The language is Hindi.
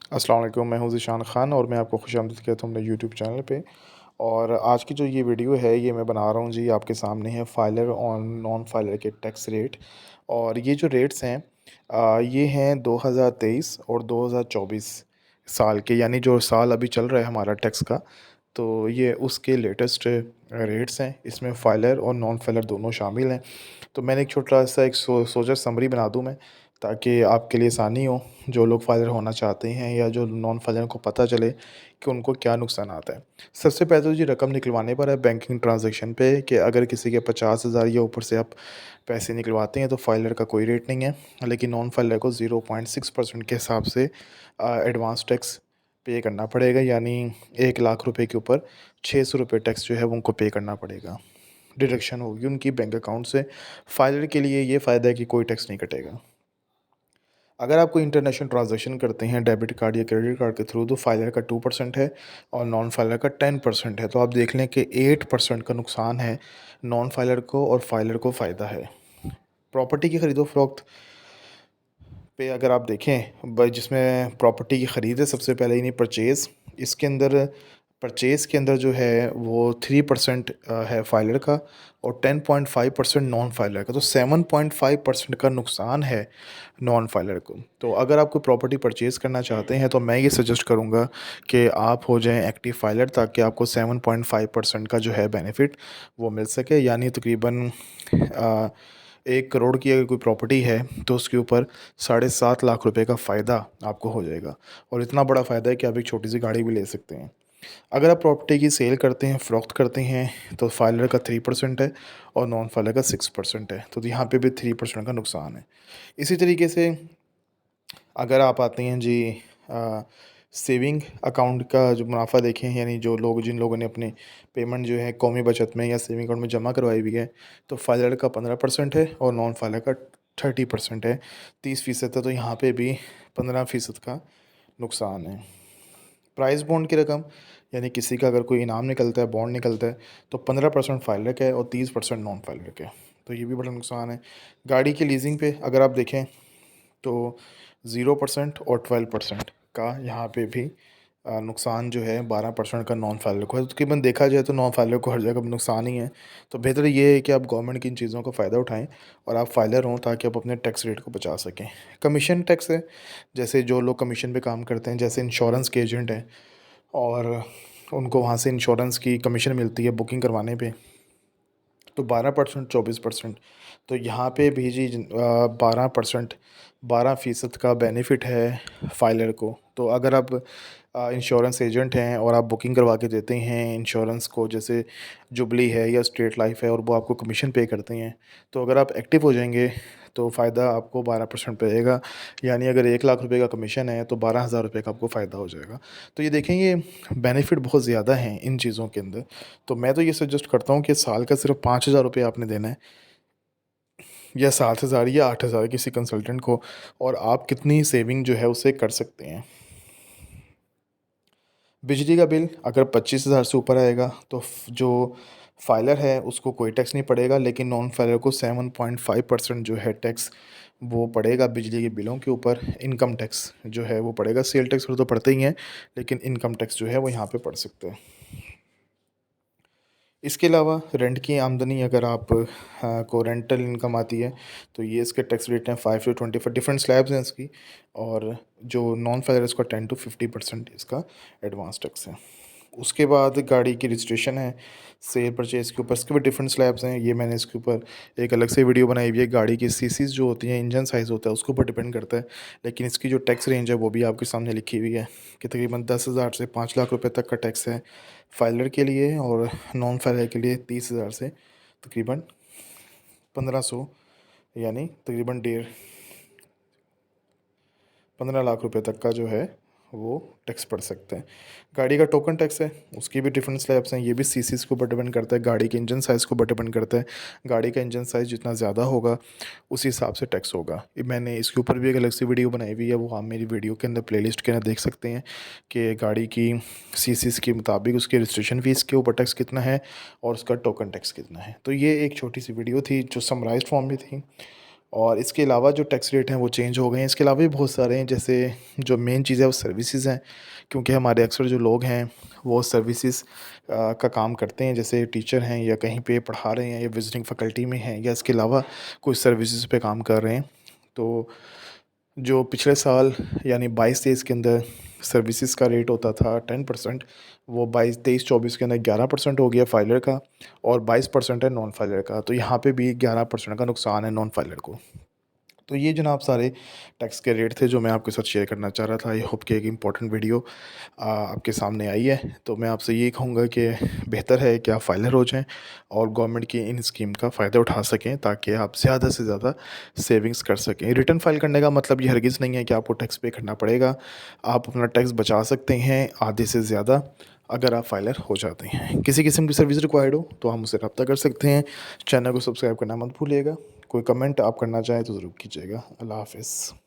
अस्सलाम वालेकुम, मैं हूँ ज़ीशान ख़ान और मैं आपको खुशामदीद कहता हूँ अपने यूट्यूब चैनल पे। और आज की जो ये वीडियो है ये मैं बना रहा हूँ जी आपके सामने है फाइलर और नॉन फाइलर के टैक्स रेट। और ये जो रेट्स हैं ये हैं 2023 और 2024 साल के, यानी जो साल अभी चल रहा है हमारा टैक्स का। तो ये उसके लेटेस्ट रेट्स हैं, इसमें फाइलर और नॉन फाइलर दोनों शामिल हैं। तो मैंने एक छोटा सा एक सोचा समरी बना दूँ मैं, ताकि आपके लिए आसानी हो, जो लोग फाइलर होना चाहते हैं या जो नॉन फाइलर को पता चले कि उनको क्या नुकसान आता है। सबसे पहले तो जी रकम निकलवाने पर है बैंकिंग ट्रांजैक्शन पे, कि अगर किसी के 50,000 या ऊपर से आप पैसे निकलवाते हैं तो फाइलर का कोई रेट नहीं है, लेकिन नॉन फाइलर को 0.6% के हिसाब से एडवांस टैक्स पे करना पड़ेगा। यानी 1 लाख रुपए के ऊपर 600 रुपये टैक्स जो है वो उनको पे करना पड़ेगा। डिडक्शन होगी उनकी बैंक अकाउंट से। फाइलर के लिए ये फ़ायदा है कि कोई टैक्स नहीं कटेगा। अगर आप कोई इंटरनेशनल ट्रांज़ैक्शन करते हैं डेबिट कार्ड या क्रेडिट कार्ड के थ्रू, तो फाइलर का 2% है और नॉन फाइलर का 10% है। तो आप देख लें कि 8% का नुकसान है नॉन फाइलर को और फाइलर को फ़ायदा है। प्रॉपर्टी की ख़रीदो-फ़रोख्त पे अगर आप देखें, जिसमें प्रॉपर्टी की ख़रीद है सबसे पहले, यानी परचेज़, इसके अंदर परचेज़ के अंदर जो है वो 3% है फाइलर का और 10.5% नॉन फाइलर का। तो 7.5% का नुकसान है नॉन फाइलर को। तो अगर आप कोई प्रॉपर्टी परचेज़ करना चाहते हैं तो मैं ये सजेस्ट करूँगा कि आप हो जाएँ एक्टिव फाइलर, ताकि आपको 7.5% का जो है बेनिफिट वो मिल सके। यानी तकरीबन 1 करोड़ की अगर कोई प्रॉपर्टी है तो उसके ऊपर 7.5 लाख रुपए का फ़ायदा आपको हो जाएगा। और इतना बड़ा फ़ायदा है कि आप एक छोटी सी गाड़ी भी ले सकते हैं। अगर आप प्रॉपर्टी की सेल करते हैं, फ़रोख्त करते हैं, तो फाइलर का 3% है और नॉन फाइलर का 6% है। तो यहाँ पे भी 3% का नुकसान है। इसी तरीके से अगर आप आते हैं जी सेविंग अकाउंट का जो मुनाफ़ा देखें, यानी जो लोग जिन लोगों ने अपनी पेमेंट जो है कौमी बचत में या सेविंग अकाउंट में जमा करवाई हुई है, तो फाइलर का 15% है और नॉन फाइलर का 30% है। 30% है, तो यहाँ पे भी 15% का नुकसान है। प्राइज़ बॉन्ड की रकम, यानी किसी का अगर कोई इनाम निकलता है, बॉन्ड निकलता है, तो 15% फाइलर का है और 30% नॉन फाइलर का है। तो ये भी बड़ा नुकसान है। गाड़ी की लीज़िंग पे अगर आप देखें तो 0% और 12% का यहाँ पे भी नुकसान जो है 12% का नॉन फाइलर को है। तो तकरीबन देखा जाए तो नॉन फाइलर को हर जगह नुकसान ही है। तो बेहतर ये है कि आप गवर्नमेंट की इन चीज़ों का फ़ायदा उठाएँ और आप फाइलर हों, ताकि आप अपने टैक्स रेट को बचा सकें। कमीशन टैक्स है, जैसे जो लोग कमीशन पे काम करते हैं, जैसे इंश्योरेंस के एजेंट हैं और उनको वहाँ से इंश्योरेंस की कमीशन मिलती है बुकिंग करवाने पे, तो 12% 24%। तो यहाँ पे भी जी 12% 12% का बेनिफिट है फाइलर को। तो अगर आप इंश्योरेंस एजेंट हैं और आप बुकिंग करवा के देते हैं इंश्योरेंस को, जैसे जुबली है या स्टेट लाइफ है, और वो आपको कमीशन पे करते हैं, तो अगर आप एक्टिव हो जाएंगे तो फ़ायदा आपको 12% पे रहेगा। यानी अगर 1 लाख रुपए का कमीशन है तो 12,000 रुपये का आपको फ़ायदा हो जाएगा। तो ये देखें, ये बेनिफिट बहुत ज़्यादा हैं इन चीज़ों के अंदर। तो मैं तो ये सजेस्ट करता हूँ कि साल का सिर्फ 5,000 रुपये आपने देना है, या 7,000 या 8,000 किसी कंसल्टेंट को, और आप कितनी सेविंग जो है उसे कर सकते हैं। बिजली का बिल अगर 25,000 से ऊपर आएगा तो जो फाइलर है उसको कोई टैक्स नहीं पड़ेगा, लेकिन नॉन फाइलर को 7.5% जो है टैक्स वो पड़ेगा बिजली के बिलों के ऊपर। इनकम टैक्स जो है वो पड़ेगा। सेल टैक्स तो पड़ते ही हैं, लेकिन इनकम टैक्स जो है वो यहाँ पे पड़ सकता है। इसके अलावा रेंट की आमदनी, अगर आप को रेंटल इनकम आती है, तो ये इसके टैक्स रेट हैं 5 से 24, डिफरेंट स्लैब्स हैं इसकी। और जो नॉन फेडरल है इसका 10 to 50% इसका एडवांस टैक्स है। उसके बाद गाड़ी की रजिस्ट्रेशन है सेल परचेज़ के ऊपर, इसके भी डिफरेंट स्लैब्स हैं। ये मैंने इसके ऊपर एक अलग से वीडियो बनाई हुई है। गाड़ी की सीसीज़ जो होती हैं, इंजन साइज़ होता है, उसके ऊपर डिपेंड करता है। लेकिन इसकी जो टैक्स रेंज है वो भी आपके सामने लिखी हुई है कि तकरीबन 10,000 से 5 लाख रुपए तक का टैक्स है फाइलर के लिए, और नॉन फाइलर के लिए 30,000 से तकरीबन 1,500, यानी तकरीबन डेढ़ 15 लाख रुपए तक का जो है वो टैक्स पड़ सकता है। गाड़ी का टोकन टैक्स है, उसकी भी डिफरेंट स्लैब्स हैं। ये भी सीसीज़ के ऊपर डिपेंड करता है, गाड़ी के इंजन साइज़ के ऊपर डिपेंड करता है। गाड़ी का इंजन साइज़ जितना ज़्यादा होगा उसी हिसाब से टैक्स होगा। ये मैंने इसके ऊपर भी एक अलग से वीडियो बनाई हुई है, वो आप मेरी वीडियो के अंदर प्लेलिस्ट के अंदर देख सकते हैं कि गाड़ी की सीसीज़ के मुताबिक उसकी रजिस्ट्रेशन फ़ीस के ऊपर टैक्स कितना है और उसका टोकन टैक्स कितना है। तो ये एक छोटी सी वीडियो थी जो समराइज़्ड फॉर्म में थी। और इसके अलावा जो टैक्स रेट हैं वो चेंज हो गए हैं। इसके अलावा भी बहुत सारे हैं, जैसे जो मेन चीज़ है वो सर्विसेज़ हैं, क्योंकि हमारे अक्सर जो लोग हैं वो सर्विसेज़ का काम करते हैं, जैसे टीचर हैं या कहीं पे पढ़ा रहे हैं या विज़िटिंग फैकल्टी में हैं या इसके अलावा कोई सर्विसेज़ पे काम कर रहे हैं। तो जो पिछले साल यानी 22-23 के अंदर सर्विसेज़ का रेट होता था 10%, वो 22-23-24 के अंदर 11% हो गया फाइलर का और 22% है नॉन फाइलर का। तो यहाँ पे भी 11% का नुकसान है नॉन फाइलर को। तो ये जनाब सारे टैक्स के रेट थे जो मैं आपके साथ शेयर करना चाह रहा था। आई होप कि एक इम्पॉर्टेंट वीडियो आपके सामने आई है। तो मैं आपसे ये कहूँगा कि बेहतर है कि आप फाइलर हो जाएँ और गवर्नमेंट की इन स्कीम का फ़ायदा उठा सकें, ताकि आप ज़्यादा से ज़्यादा सेविंग्स कर सकें। रिटर्न फाइल करने का मतलब ये हरगिज़ नहीं है कि आपको टैक्स पे करना पड़ेगा। आप अपना टैक्स बचा सकते हैं आधे से ज़्यादा, अगर आप फाइलर हो जाते हैं। किसी किस्म की सर्विस रिक्वायर्ड हो तो हम मुझसे रब्ता कर सकते हैं। चैनल को सब्सक्राइब करना मत भूलिएगा। कोई कमेंट आप करना चाहें तो ज़रूर कीजिएगा। अल्लाह हाफ़िज़।